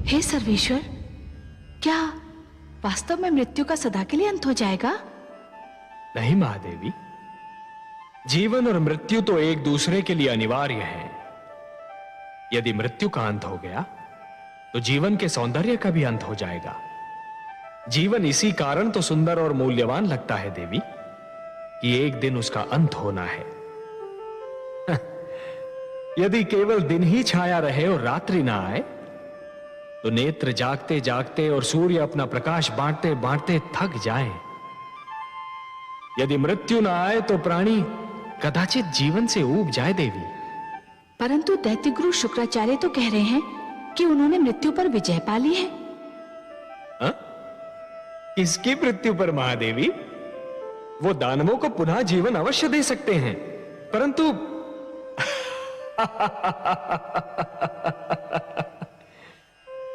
हे सर्वेश्वर, क्या वास्तव में मृत्यु का सदा के लिए अंत हो जाएगा? नहीं महादेवी, जीवन और मृत्यु तो एक दूसरे के लिए अनिवार्य है। यदि मृत्यु का अंत हो गया तो जीवन के सौंदर्य का भी अंत हो जाएगा। जीवन इसी कारण तो सुंदर और मूल्यवान लगता है देवी कि एक दिन उसका अंत होना है। यदि केवल दिन ही छाया रहे और रात्रि ना आए तो नेत्र जागते जागते और सूर्य अपना प्रकाश बांटते बांटते थक जाएं। यदि मृत्यु ना आए तो प्राणी कदाचित जीवन से ऊब जाए देवी। परंतु दैत्य गुरु शुक्राचार्य तो कह रहे हैं कि उन्होंने मृत्यु पर विजय पा ली है। किसकी मृत्यु पर महादेवी? वो दानवों को पुनः जीवन अवश्य दे सकते हैं, परंतु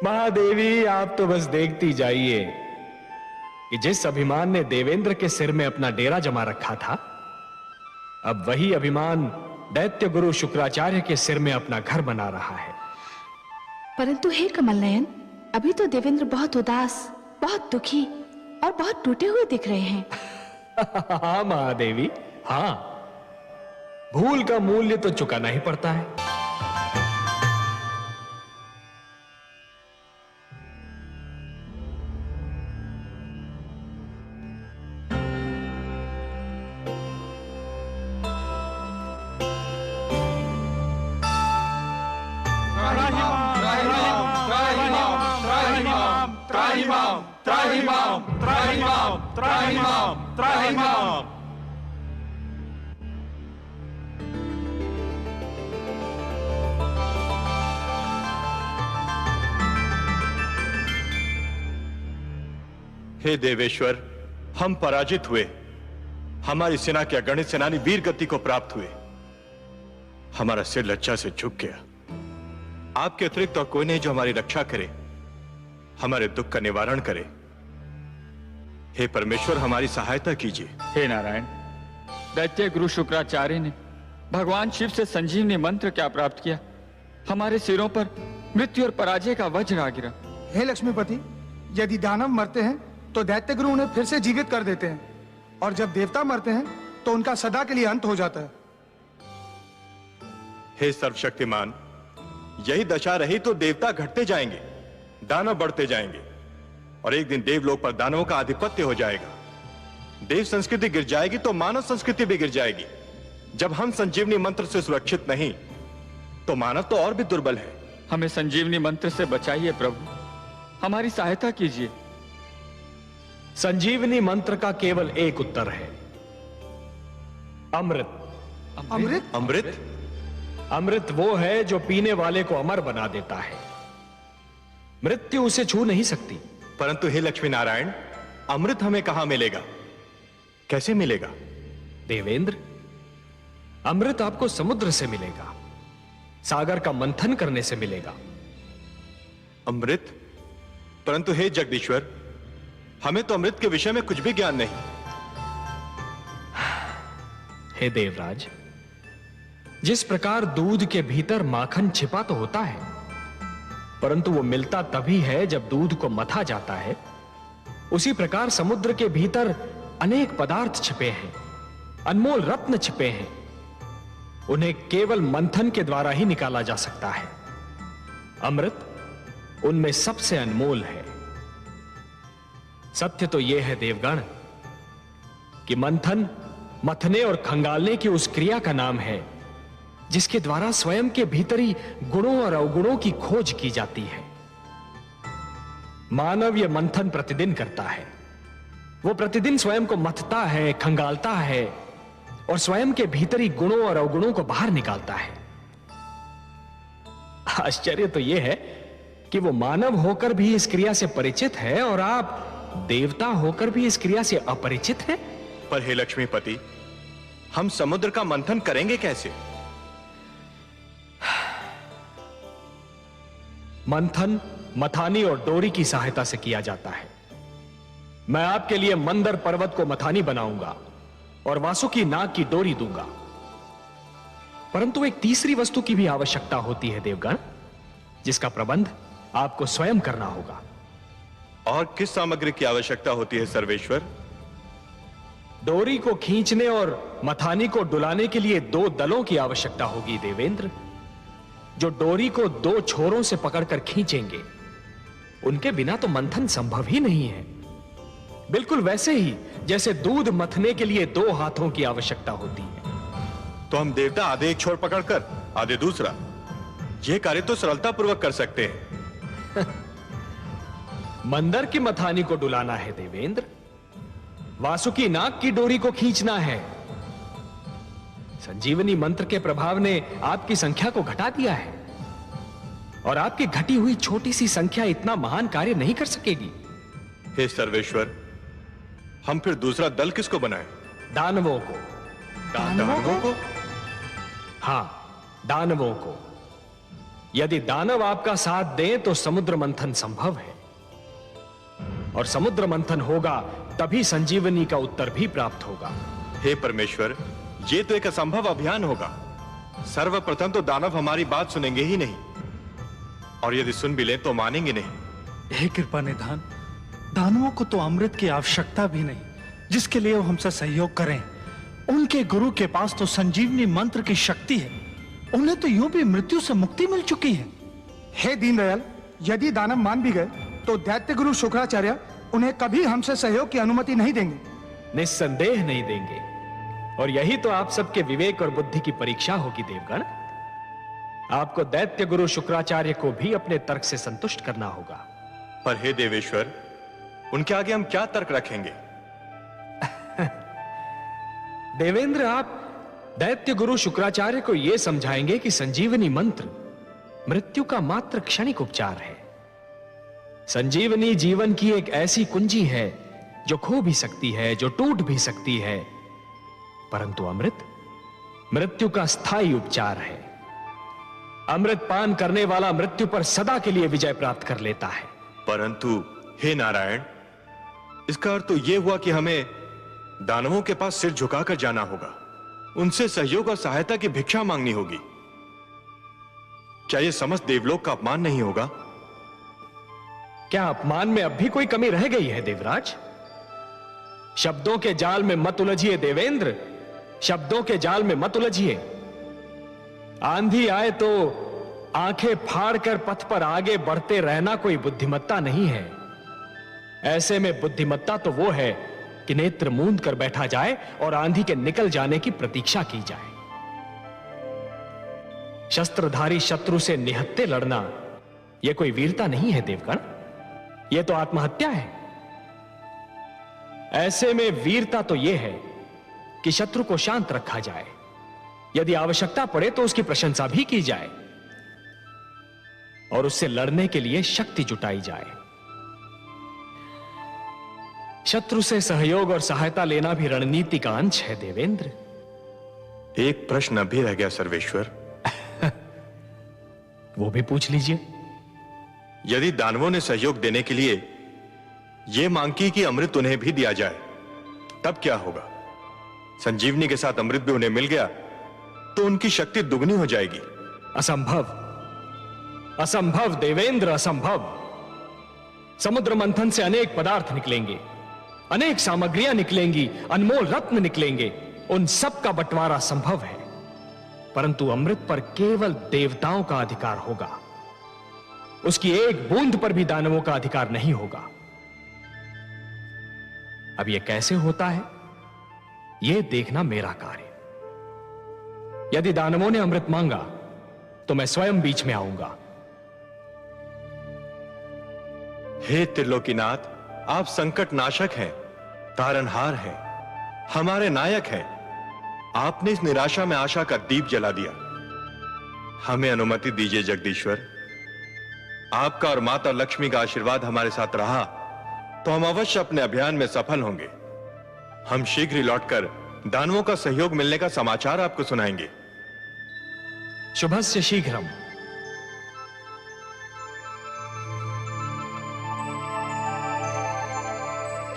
महादेवी आप तो बस देखती जाइए कि जिस अभिमान ने देवेंद्र के सिर में अपना डेरा जमा रखा था, अब वही अभिमान दैत्य गुरु शुक्राचार्य के सिर में अपना घर बना रहा है। परंतु हे कमल नयन, अभी तो देवेंद्र बहुत उदास, बहुत दुखी और बहुत टूटे हुए दिख रहे हैं। हाँ महादेवी, हाँ, भूल का मूल्य तो चुकाना ही पड़ता है। हे देवेश्वर, हम पराजित हुए। हमारी सेना के अगणित सेनानी वीर गति को प्राप्त हुए। हमारा सिर लज्जा से झुक गया। आपके अतिरिक्त और कोई नहीं जो हमारी रक्षा करे, हमारे दुख का निवारण करे। हे परमेश्वर, हमारी सहायता कीजिए। हे नारायण, दैत्य गुरु शुक्राचार्य ने भगवान शिव से संजीवनी मंत्र क्या प्राप्त किया? हमारे सिरों पर मृत्यु और पराजय का वज्र आ गिरा। हे लक्ष्मीपति, यदि दानव मरते हैं तो दैत्य गुरु उन्हें फिर से जीवित कर देते हैं, और जब देवता मरते हैं तो उनका सदा के लिए अंत हो जाता है। हे सर्वशक्तिमान, यही दशा रही तो देवता घटते जाएंगे, दानव बढ़ते जाएंगे, और एक दिन देवलोक पर दानवों का आधिपत्य हो जाएगा। देव संस्कृति गिर जाएगी तो मानव संस्कृति भी गिर जाएगी। जब हम संजीवनी मंत्र से सुरक्षित नहीं तो मानव तो और भी दुर्बल है। हमें संजीवनी मंत्र से बचाइए प्रभु, हमारी सहायता कीजिए। संजीवनी मंत्र का केवल एक उत्तर है, अमृत। अमृत? अमृत? अमृत वो है जो पीने वाले को अमर बना देता है। मृत्यु उसे छू नहीं सकती। परंतु हे लक्ष्मी नारायण, अमृत हमें कहां मिलेगा, कैसे मिलेगा? देवेंद्र, अमृत आपको समुद्र से मिलेगा, सागर का मंथन करने से मिलेगा। अमृत? परंतु हे जगदीश्वर, हमें तो अमृत के विषय में कुछ भी ज्ञान नहीं। हे देवराज, जिस प्रकार दूध के भीतर माखन छिपा तो होता है, परंतु वो मिलता तभी है जब दूध को मथा जाता है, उसी प्रकार समुद्र के भीतर अनेक पदार्थ छिपे हैं, अनमोल रत्न छिपे हैं। उन्हें केवल मंथन के द्वारा ही निकाला जा सकता है। अमृत उनमें सबसे अनमोल है। सत्य तो यह है देवगण कि मंथन मथने और खंगालने की उस क्रिया का नाम है जिसके द्वारा स्वयं के भीतरी गुणों और अवगुणों की खोज की जाती है। मानव यह मंथन प्रतिदिन करता है। वो प्रतिदिन स्वयं को मथता है, खंगालता है और स्वयं के भीतरी गुणों और अवगुणों को बाहर निकालता है। आश्चर्य तो यह है कि वो मानव होकर भी इस क्रिया से परिचित है और आप देवता होकर भी इस क्रिया से अपरिचित हैं। पर हे लक्ष्मीपति, हम समुद्र का मंथन करेंगे कैसे? मंथन मथानी और डोरी की सहायता से किया जाता है। मैं आपके लिए मंदर पर्वत को मथानी बनाऊंगा और वासुकी नाग की डोरी दूंगा। परंतु एक तीसरी वस्तु की भी आवश्यकता होती है देवगण, जिसका प्रबंध आपको स्वयं करना होगा। और किस सामग्री की आवश्यकता होती है सर्वेश्वर? डोरी को खींचने और मथानी को डुलाने के लिए 2 दलों की आवश्यकता होगी देवेंद्र, जो डोरी को 2 छोरों से पकड़कर खींचेंगे। उनके बिना तो मंथन संभव ही नहीं है। बिल्कुल वैसे ही जैसे दूध मथने के लिए 2 हाथों की आवश्यकता होती है। तो हम देवता आधे एक छोर पकड़कर आधे दूसरा, यह कार्य तो सरलतापूर्वक कर सकते हैं। मंदर की मथानी को डुलाना है देवेंद्र, वासुकी नाग की डोरी को खींचना है। संजीवनी मंत्र के प्रभाव ने आपकी संख्या को घटा दिया है, और आपकी घटी हुई छोटी सी संख्या इतना महान कार्य नहीं कर सकेगी। हे सर्वेश्वर, हम फिर दूसरा दल किसको बनाएं? दानवों को। दानवों को? हां, दानवों को। यदि दानव आपका साथ दें तो समुद्र मंथन संभव है, और समुद्र मंथन होगा तभी संजीवनी का उत्तर भी प्राप्त होगा। हे परमेश्वर, यह तो एक असंभव अभियान होगा। सर्वप्रथम तो दानव हमारी बात सुनेंगे ही नहीं, और यदि सुन भी लें तो मानेंगे नहीं। हे कृपा निधान, दानवों को तो अमृत की आवश्यकता भी नहीं, जिसके लिए वो हमसे सहयोग करें। उनके गुरु के पास तो संजीवनी मंत्र की शक्ति है, उन्हें तो यूं भी मृत्यु से मुक्ति मिल चुकी है। हे दीनदयाल, यदि दानव मान भी गए तो दैत्य गुरु शुक्राचार्य उन्हें कभी हमसे सहयोग की अनुमति नहीं देंगे। निस्संदेह नहीं देंगे, और यही तो आप सबके विवेक और बुद्धि की परीक्षा होगी देवगण। आपको दैत्य गुरु शुक्राचार्य को भी अपने तर्क से संतुष्ट करना होगा। पर हे देवेश्वर, उनके आगे हम क्या तर्क रखेंगे? देवेंद्र, आप दैत्य गुरु शुक्राचार्य को यह समझाएंगे कि संजीवनी मंत्र मृत्यु का मात्र क्षणिक उपचार है। संजीवनी जीवन की एक ऐसी कुंजी है जो खो भी सकती है, जो टूट भी सकती है, परंतु अमृत मृत्यु का स्थायी उपचार है। अमृत पान करने वाला मृत्यु पर सदा के लिए विजय प्राप्त कर लेता है। परंतु हे नारायण, इसका अर्थ तो यह हुआ कि हमें दानवों के पास सिर झुकाकर जाना होगा, उनसे सहयोग और सहायता की भिक्षा मांगनी होगी। क्या यह समस्त देवलोक का अपमान नहीं होगा? क्या अपमान में अब भी कोई कमी रह गई है देवराज? शब्दों के जाल में मत उलझिए देवेंद्र, शब्दों के जाल में मत उलझिए। आंधी आए तो आंखें फाड़कर पथ पर आगे बढ़ते रहना कोई बुद्धिमत्ता नहीं है। ऐसे में बुद्धिमत्ता तो वो है कि नेत्र मूंद कर बैठा जाए और आंधी के निकल जाने की प्रतीक्षा की जाए। शस्त्रधारी शत्रु से निहत्थे लड़ना यह कोई वीरता नहीं है देवगण, यह तो आत्महत्या है। ऐसे में वीरता तो यह है कि शत्रु को शांत रखा जाए, यदि आवश्यकता पड़े तो उसकी प्रशंसा भी की जाए, और उससे लड़ने के लिए शक्ति जुटाई जाए। शत्रु से सहयोग और सहायता लेना भी रणनीति का अंश है देवेंद्र। एक प्रश्न अभी रह गया सर्वेश्वर। वो भी पूछ लीजिए। यदि दानवों ने सहयोग देने के लिए यह मांग की कि अमृत उन्हें भी दिया जाए, तब क्या होगा? संजीवनी के साथ अमृत भी उन्हें मिल गया तो उनकी शक्ति दुगनी हो जाएगी। असंभव, असंभव देवेंद्र, असंभव। समुद्र मंथन से अनेक पदार्थ निकलेंगे, अनेक सामग्रियां निकलेंगी, अनमोल रत्न निकलेंगे, उन सब का बंटवारा संभव है, परंतु अमृत पर केवल देवताओं का अधिकार होगा। उसकी एक बूंद पर भी दानवों का अधिकार नहीं होगा। अब यह कैसे होता है, यह देखना मेरा कार्य। यदि दानवों ने अमृत मांगा तो मैं स्वयं बीच में आऊंगा। हे त्रिलोकीनाथ, आप संकट नाशक हैं, तारनहार हैं, हमारे नायक हैं। आपने इस निराशा में आशा का दीप जला दिया। हमें अनुमति दीजिए जगदीश्वर। आपका और माता लक्ष्मी का आशीर्वाद हमारे साथ रहा तो हम अवश्य अपने अभियान में सफल होंगे। हम शीघ्र ही लौटकर दानवों का सहयोग मिलने का समाचार आपको सुनाएंगे। शुभस्य शीघ्रम।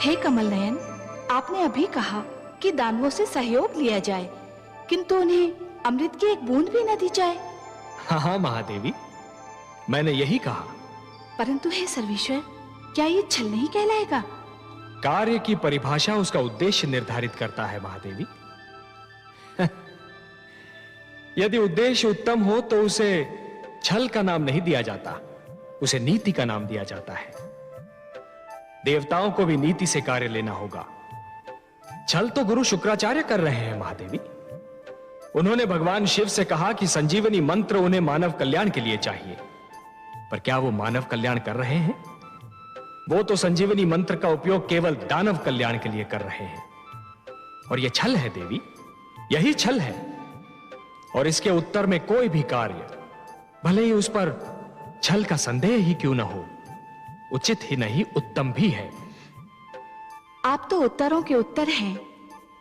हे कमल नयन, आपने अभी कहा कि दानवों से सहयोग लिया जाए, किंतु उन्हें अमृत की एक बूंद भी न दी जाए। हाँ महादेवी, मैंने यही कहा। परंतु हे सर्वेश्वर, क्या ये छल नहीं कहलाएगा? कार्य की परिभाषा उसका उद्देश्य निर्धारित करता है महादेवी। यदि उद्देश्य उत्तम हो तो उसे छल का नाम नहीं दिया जाता, उसे नीति का नाम दिया जाता है। देवताओं को भी नीति से कार्य लेना होगा। छल तो गुरु शुक्राचार्य कर रहे हैं महादेवी। उन्होंने भगवान शिव से कहा कि संजीवनी मंत्र उन्हें मानव कल्याण के लिए चाहिए, पर क्या वो मानव कल्याण कर रहे हैं? वो तो संजीवनी मंत्र का उपयोग केवल दानव कल्याण के लिए कर रहे हैं। और यह छल है देवी, यही छल है। और इसके उत्तर में कोई भी कार्य, भले ही उस पर छल का संदेह ही क्यों न हो, उचित ही नहीं उत्तम भी है। आप तो उत्तरों के उत्तर हैं,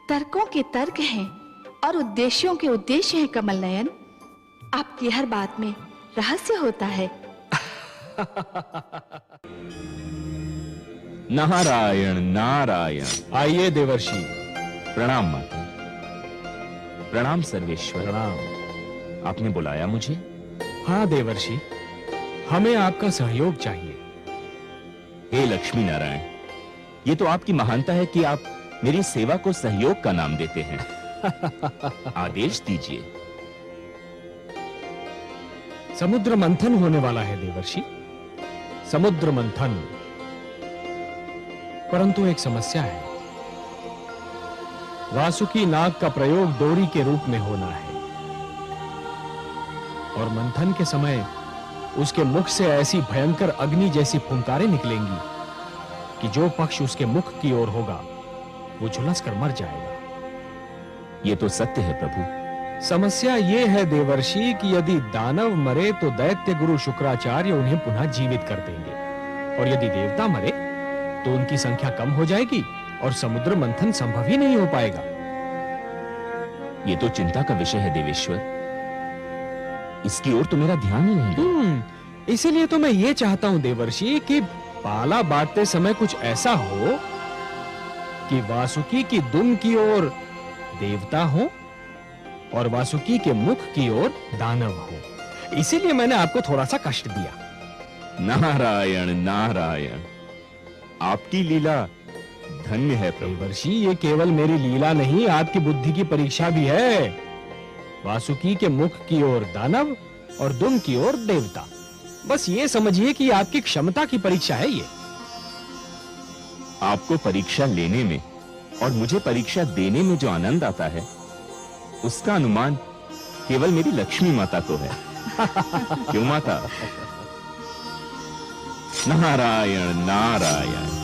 तर्कों के तर्क हैं और उद्देश्यों के उद्देश्य हैं कमल नयन। आपकी हर बात में रहस्य होता है। नारायण नारायण। आइए देवर्षि। प्रणाम माता। प्रणाम सर्वेश्वर। प्रणाम। आपने बुलाया मुझे? हाँ देवर्षि, हमें आपका सहयोग चाहिए। हे लक्ष्मी नारायण, ये तो आपकी महानता है कि आप मेरी सेवा को सहयोग का नाम देते हैं। आदेश दीजिए। समुद्र मंथन होने वाला है देवर्षि, समुद्र मंथन। परंतु एक समस्या है। वासुकी नाग का प्रयोग डोरी के रूप में होना है, और मंथन के समय उसके मुख से ऐसी भयंकर अग्नि जैसी फुंकारें निकलेंगी कि जो पक्ष उसके मुख की ओर होगा वो झुलस कर मर जाएगा। ये तो सत्य है प्रभु। समस्या ये है देवर्षि कि यदि दानव मरे तो दैत्य गुरु शुक्राचार्य उन्हें पुनः जीवित कर देंगे, और यदि देवता मरे तो उनकी संख्या कम हो जाएगी और समुद्र मंथन संभव ही नहीं हो पाएगा। ये तो चिंता का विषय है देवेश्वर। इसकी ओर तो मेरा ध्यान ही नहीं गया। इसीलिए तो मैं ये चाहता हूं देवर्षि कि पाला बांटते समय कुछ ऐसा हो कि वासुकी की दुम की ओर देवता हो और वासुकी के मुख की ओर दानव हो। इसीलिए मैंने आपको थोड़ा सा कष्ट दिया। नारायण नारायण, आपकी लीला धन्य है प्रभु। देवर्षि, ये केवल मेरी लीला नहीं, आपकी बुद्धि की परीक्षा भी है। वासुकी के मुख की ओर दानव और दुम की ओर देवता। बस ये समझिए कि आपकी क्षमता की परीक्षा है ये। आपको परीक्षा लेने में और मुझे परीक्षा देने में जो आनंद आता है, उसका अनुमान केवल मेरी लक्ष्मी माता को है। क्यों माता? नारायण नारायण।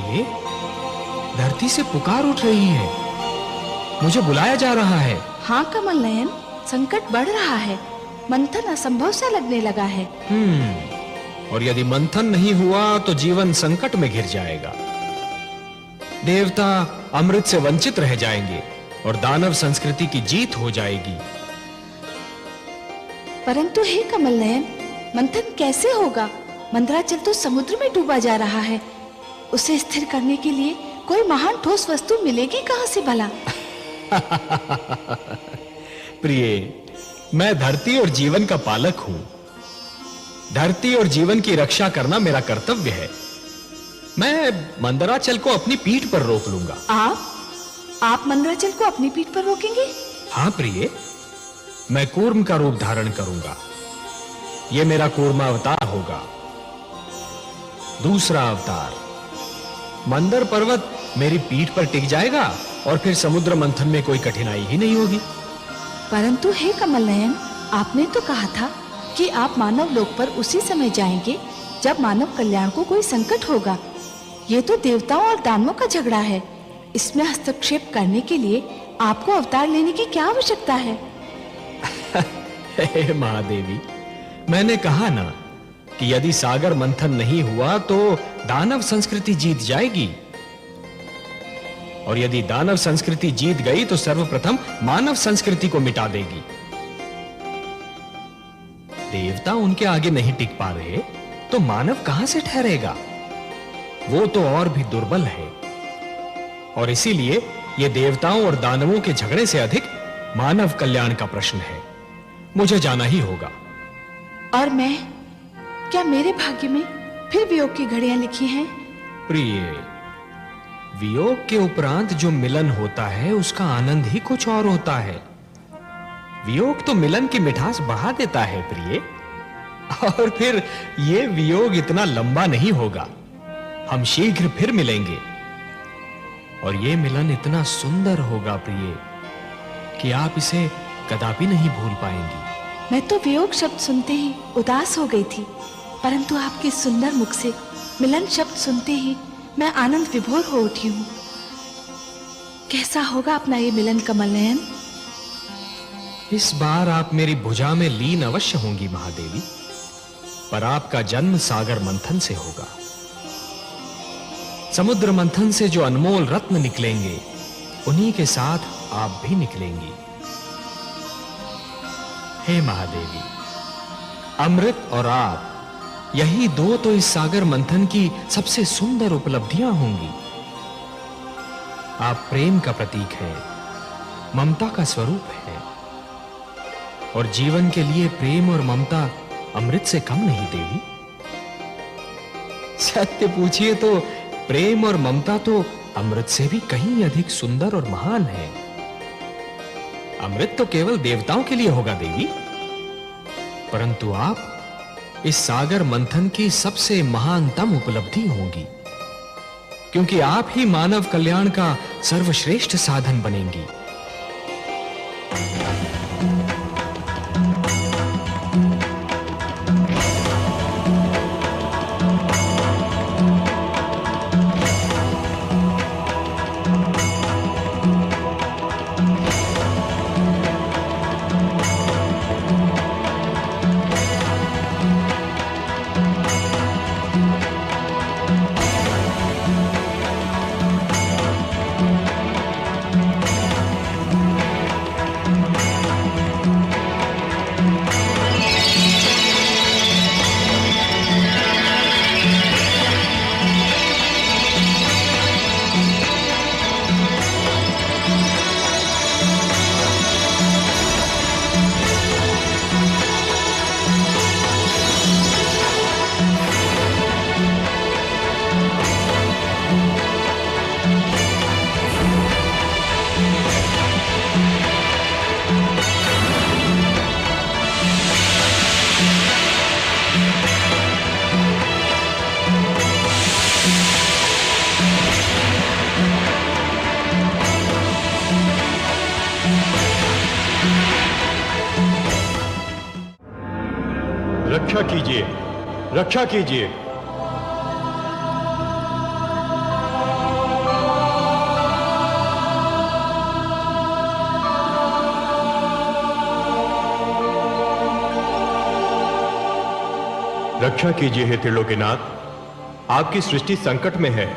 ये धरती से पुकार उठ रही है, मुझे बुलाया जा रहा है। हाँ कमल नयन, संकट बढ़ रहा है, मंथन असंभव सा लगने लगा है। और यदि मंथन नहीं हुआ तो जीवन संकट में घिर जाएगा। देवता अमृत से वंचित रह जाएंगे और दानव संस्कृति की जीत हो जाएगी। परंतु हे कमल नयन, मंथन कैसे होगा? मंदराचल तो समुद्र में डूबा जा रहा है। उसे स्थिर करने के लिए कोई महान ठोस वस्तु मिलेगी कहां से भला? प्रिय, मैं धरती और जीवन का पालक हूं। धरती और जीवन की रक्षा करना मेरा कर्तव्य है। मैं मंदराचल को अपनी पीठ पर रोक लूंगा। आप मंदराचल को अपनी पीठ पर रोकेंगे? हाँ प्रिय, मैं कूर्म का रूप धारण करूंगा। यह मेरा कूर्मा अवतार होगा। दूसरा अवतार, मंदर पर्वत मेरी पीठ पर टिक जाएगा और फिर समुद्र मंथन में कोई कठिनाई ही नहीं होगी। परंतु हे कमल नयन, आपने तो कहा था कि आप मानव लोक पर उसी समय जाएंगे जब मानव कल्याण को कोई संकट होगा। ये तो देवताओं और दानवों का झगड़ा है। इसमें हस्तक्षेप करने के लिए आपको अवतार लेने की क्या आवश्यकता है? हे महादेवी, मैंने कहा ना कि यदि सागर मंथन नहीं हुआ तो दानव संस्कृति जीत जाएगी, और यदि दानव संस्कृति जीत गई तो सर्वप्रथम मानव संस्कृति को मिटा देगी। देवता उनके आगे नहीं टिक पा रहे तो मानव कहां से ठहरेगा? वो तो और भी दुर्बल है, और इसीलिए ये देवताओं और दानवों के झगड़े से अधिक मानव कल्याण का प्रश्न है। मुझे जाना ही होगा। और मैं, क्या मेरे भाग्य में फिर वियोग की घड़ियां लिखी हैं? प्रिय, वियोग के उपरांत जो मिलन होता है उसका आनंद ही कुछ और होता है। वियोग तो मिलन की मिठास बढ़ा देता है प्रिय। और फिर ये वियोग इतना लंबा नहीं होगा। हम शीघ्र फिर मिलेंगे, और ये मिलन इतना सुंदर होगा प्रिय कि आप इसे कदापि नहीं भूल पाएंगी। मैं तो वियोग शब्द सुनते ही उदास हो गई थी, परंतु आपके सुंदर मुख से मिलन शब्द सुनते ही मैं आनंद विभोर हो उठी हूँ। कैसा होगा अपना ये मिलन कमल नयन? इस बार आप मेरी भुजा में लीन अवश्य होंगी महादेवी, पर आपका जन्म सागर मंथन से होगा। समुद्र मंथन से जो अनमोल रत्न निकलेंगे, उन्हीं के साथ आप भी निकलेंगी। हे महादेवी, अमृत और आप, यही दो तो इस सागर मंथन की सबसे सुंदर उपलब्धियां होंगी। आप प्रेम का प्रतीक हैं, ममता का स्वरूप है, और जीवन के लिए प्रेम और ममता अमृत से कम नहीं देवी। सत्य पूछिए तो प्रेम और ममता तो अमृत से भी कहीं अधिक सुंदर और महान है। अमृत तो केवल देवताओं के लिए होगा देवी, परंतु आप इस सागर मंथन की सबसे महानतम उपलब्धि होंगी, क्योंकि आप ही मानव कल्याण का सर्वश्रेष्ठ साधन बनेंगी। रक्षा कीजिए, रक्षा कीजिए। रक्षा कीजिए हे त्रिलोकीनाथ, आपकी सृष्टि संकट में है।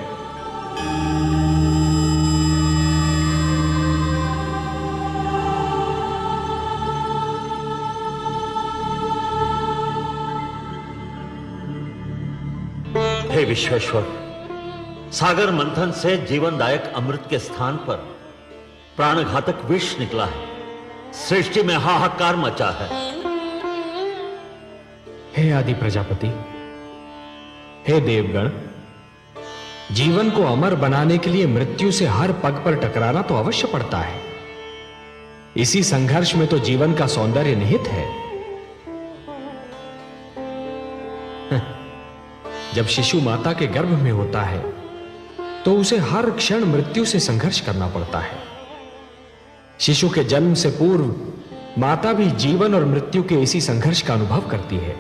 हे विश्वेश्वर, सागर मंथन से जीवनदायक अमृत के स्थान पर प्राणघातक विष निकला है। सृष्टि में हाहाकार मचा है। हे आदि प्रजापति, हे देवगण, जीवन को अमर बनाने के लिए मृत्यु से हर पग पर टकराना तो अवश्य पड़ता है। इसी संघर्ष में तो जीवन का सौंदर्य निहित है। जब शिशु माता के गर्भ में होता है तो उसे हर क्षण मृत्यु से संघर्ष करना पड़ता है। शिशु के जन्म से पूर्व माता भी जीवन और मृत्यु के इसी संघर्ष का अनुभव करती है,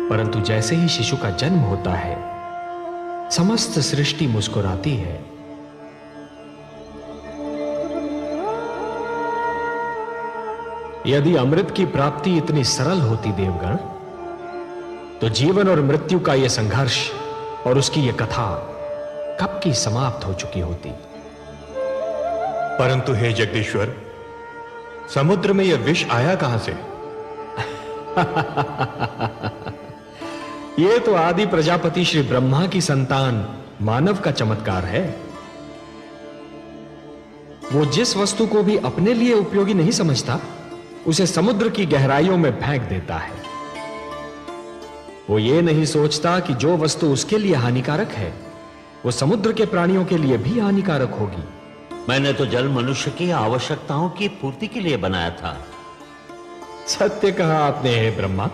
परंतु जैसे ही शिशु का जन्म होता है, समस्त सृष्टि मुस्कुराती है। यदि अमृत की प्राप्ति इतनी सरल होती देवगण, तो जीवन और मृत्यु का यह संघर्ष और उसकी यह कथा कब की समाप्त हो चुकी होती। परंतु हे जगदीश्वर, समुद्र में यह विष आया कहां से? ये तो आदि प्रजापति श्री ब्रह्मा की संतान मानव का चमत्कार है। वो जिस वस्तु को भी अपने लिए उपयोगी नहीं समझता, उसे समुद्र की गहराइयों में फेंक देता है। वो ये नहीं सोचता कि जो वस्तु उसके लिए हानिकारक है, वो समुद्र के प्राणियों के लिए भी हानिकारक होगी। मैंने तो जल मनुष्य की आवश्यकताओं की पूर्ति के लिए बनाया था। सत्य कहा आपने हे ब्रह्मा।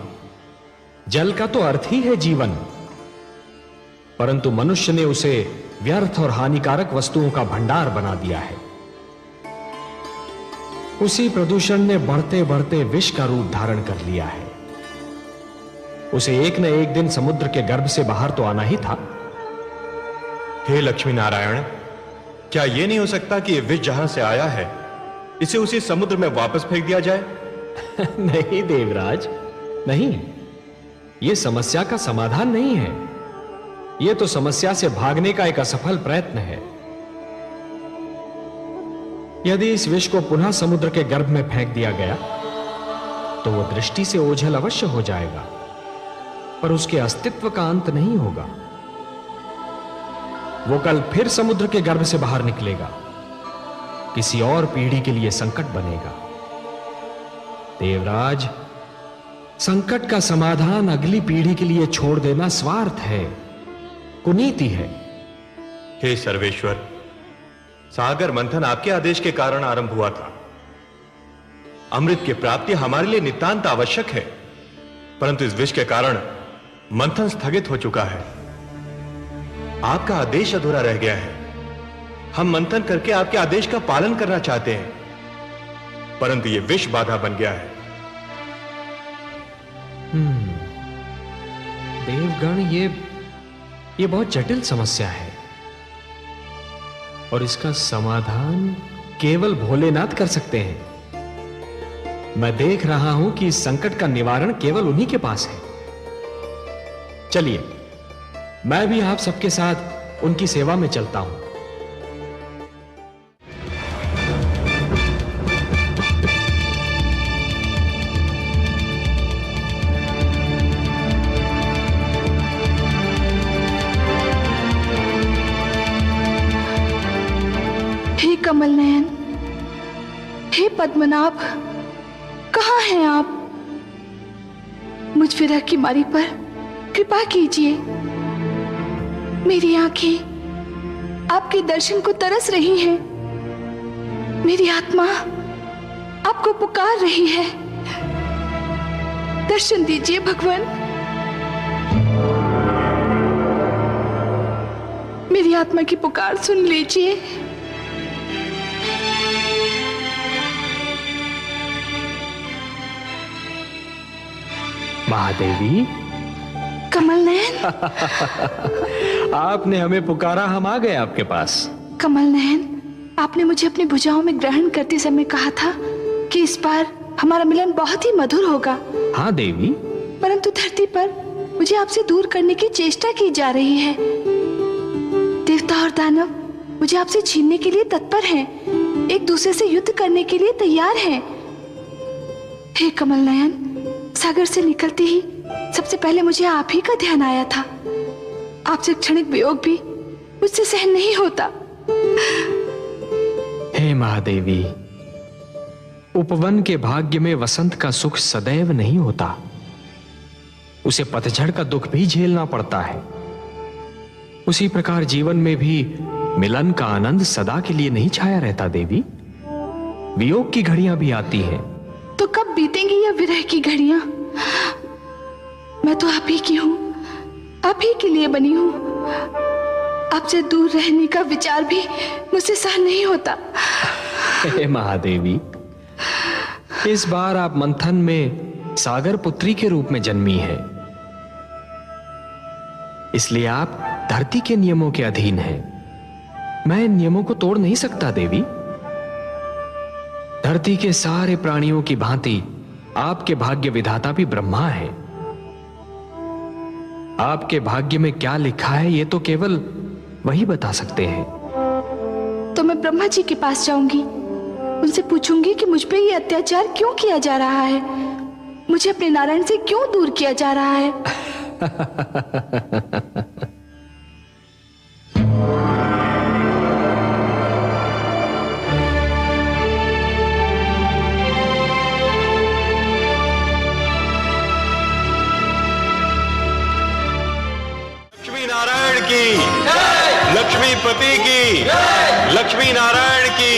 जल का तो अर्थ ही है जीवन, परंतु मनुष्य ने उसे व्यर्थ और हानिकारक वस्तुओं का भंडार बना दिया है। उसी प्रदूषण ने बढ़ते बढ़ते विष का रूप धारण कर लिया है। उसे एक न एक दिन समुद्र के गर्भ से बाहर तो आना ही था। हे लक्ष्मी नारायण, क्या यह नहीं हो सकता कि यह विष जहां से आया है, इसे उसी समुद्र में वापस फेंक दिया जाए? नहीं देवराज, नहीं। यह समस्या का समाधान नहीं है। यह तो समस्या से भागने का एक असफल प्रयत्न है। यदि इस विष को पुनः समुद्र के गर्भ में फेंक दिया गया तो वो दृष्टि से ओझल अवश्य हो जाएगा, पर उसके अस्तित्व का अंत नहीं होगा। वो कल फिर समुद्र के गर्भ से बाहर निकलेगा, किसी और पीढ़ी के लिए संकट बनेगा। देवराज, संकट का समाधान अगली पीढ़ी के लिए छोड़ देना स्वार्थ है, कुनीति है। हे सर्वेश्वर, सागर मंथन आपके आदेश के कारण आरंभ हुआ था। अमृत की प्राप्ति हमारे लिए नितांत आवश्यक है, परंतु इस विष के कारण मंथन स्थगित हो चुका है। आपका आदेश अधूरा रह गया है। हम मंथन करके आपके आदेश का पालन करना चाहते हैं, परंतु यह विष बाधा बन गया है। देवगण, ये बहुत जटिल समस्या है और इसका समाधान केवल भोलेनाथ कर सकते हैं। मैं देख रहा हूं कि इस संकट का निवारण केवल उन्हीं के पास है। चलिए, मैं भी आप सबके साथ उनकी सेवा में चलता हूं। हे कमल नयन, हे पद्मनाभ, कहाँ हैं आप? मुझ विरह की मारी पर कृपा कीजिए। मेरी आंखें आपके दर्शन को तरस रही हैं। मेरी आत्मा आपको पुकार रही है। दर्शन दीजिए भगवान। मेरी आत्मा की पुकार सुन लीजिए। महादेवी, कमल नयन, आपने हमें पुकारा, हम आ गए आपके पास। कमल नयन, आपने मुझे अपनी भुजाओं में ग्रहण करते समय कहा था कि इस बार हमारा मिलन बहुत ही मधुर होगा। हाँ देवी, परंतु धरती पर मुझे आपसे दूर करने की चेष्टा की जा रही है। देवता और दानव मुझे आपसे छीनने के लिए तत्पर हैं, एक दूसरे से युद्ध करने के लिए तैयार हैं। हे कमल नयन, सागर से निकलते ही सबसे पहले मुझे आप ही का ध्यान आया था। आपसे क्षणिक वियोग भी मुझसे सहन नहीं होता। हे महादेवी, उपवन के भाग्य में वसंत का सुख सदैव नहीं होता। उसे पतझड़ का दुख भी झेलना पड़ता है। उसी प्रकार जीवन में भी मिलन का आनंद सदा के लिए नहीं छाया रहता देवी। वियोग की घड़ियां भी आती हैं। तो कब बीतेंगी यह विरह की घड़ियां? मैं तो आप ही की हूं, आप ही के लिए बनी हूं। आपसे दूर रहने का विचार भी मुझसे सहन नहीं होता। हे महादेवी, इस बार आप मंथन में सागर पुत्री के रूप में जन्मी है, इसलिए आप धरती के नियमों के अधीन हैं। मैं इन नियमों को तोड़ नहीं सकता देवी। धरती के सारे प्राणियों की भांति आपके भाग्य विधाता भी ब्रह्मा है। आपके भाग्य में क्या लिखा है ये तो केवल वही बता सकते हैं। तो मैं ब्रह्मा जी के पास जाऊंगी, उनसे पूछूंगी कि मुझ पे ये अत्याचार क्यों किया जा रहा है, मुझे अपने नारायण से क्यों दूर किया जा रहा है। लक्ष्मी नारायण की, लक्ष्मीपति की, लक्ष्मी नारायण की,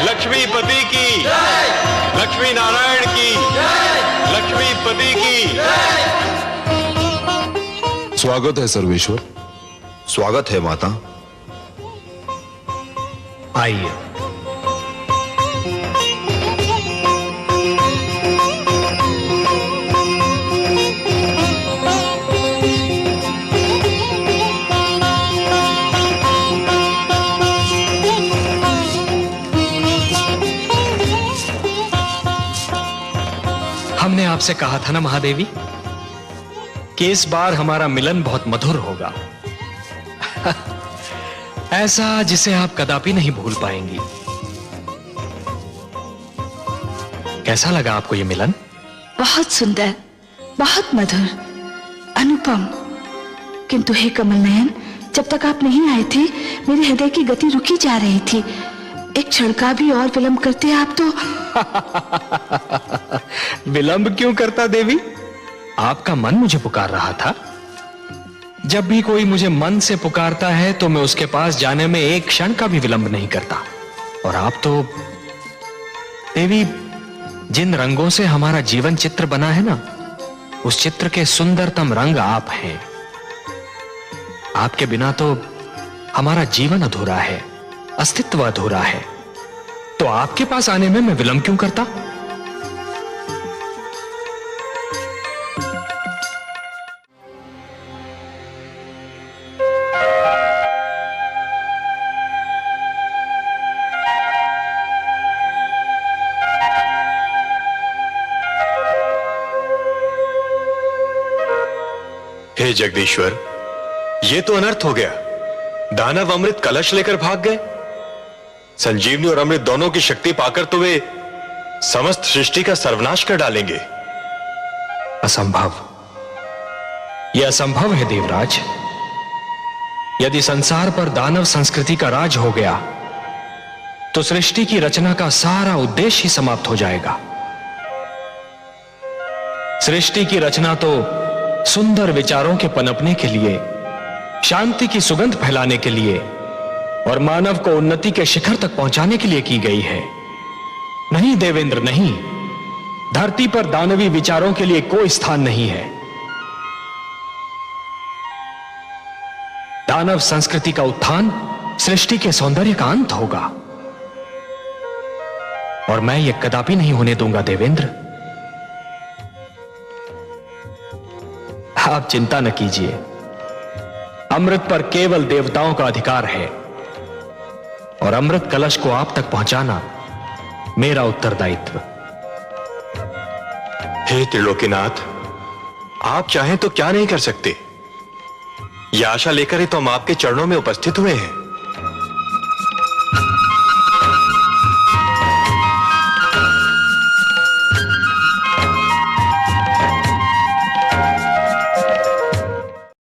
लक्ष्मीपति की, लक्ष्मी नारायण की, लक्ष्मीपति की। स्वागत है सर्वेश्वर। स्वागत है माता। आइए। हमने आपसे कहा था ना महादेवी कि इस बार हमारा मिलन बहुत मधुर होगा। ऐसा जिसे आप कदापि नहीं भूल पाएंगी। कैसा लगा आपको यह मिलन? बहुत सुंदर, बहुत मधुर, अनुपम। किंतु हे कमल नयन, जब तक आप नहीं आए थे मेरे हृदय की गति रुकी जा रही थी। एक क्षण का भी और विलंब करते आप तो। विलंब क्यों करता देवी? आपका मन मुझे पुकार रहा था। जब भी कोई मुझे मन से पुकारता है तो मैं उसके पास जाने में एक क्षण का भी विलंब नहीं करता। और आप तो देवी, जिन रंगों से हमारा जीवन चित्र बना है ना, उस चित्र के सुंदरतम रंग आप हैं। आपके बिना तो हमारा जीवन अधूरा है, अस्तित्व अधूरा है। तो आपके पास आने में मैं विलंब क्यों करता? हे जगदीश्वर, ये तो अनर्थ हो गया। दानव अमृत कलश लेकर भाग गए। संजीवनी और अमृत दोनों की शक्ति पाकर तो वे समस्त सृष्टि का सर्वनाश कर डालेंगे। असंभव, यह असंभव है देवराज। यदि संसार पर दानव संस्कृति का राज हो गया तो सृष्टि की रचना का सारा उद्देश्य ही समाप्त हो जाएगा। सृष्टि की रचना तो सुंदर विचारों के पनपने के लिए, शांति की सुगंध फैलाने के लिए और मानव को उन्नति के शिखर तक पहुंचाने के लिए की गई है। नहीं देवेंद्र, नहीं। धरती पर दानवी विचारों के लिए कोई स्थान नहीं है। दानव संस्कृति का उत्थान सृष्टि के सौंदर्य का अंत होगा और मैं यह कदापि नहीं होने दूंगा देवेंद्र। आप चिंता न कीजिए, अमृत पर केवल देवताओं का अधिकार है और अमृत कलश को आप तक पहुंचाना मेरा उत्तरदायित्व। हे त्रिलोकीनाथ, आप चाहें तो क्या नहीं कर सकते। यह आशा लेकर ही तो हम आपके चरणों में उपस्थित हुए हैं।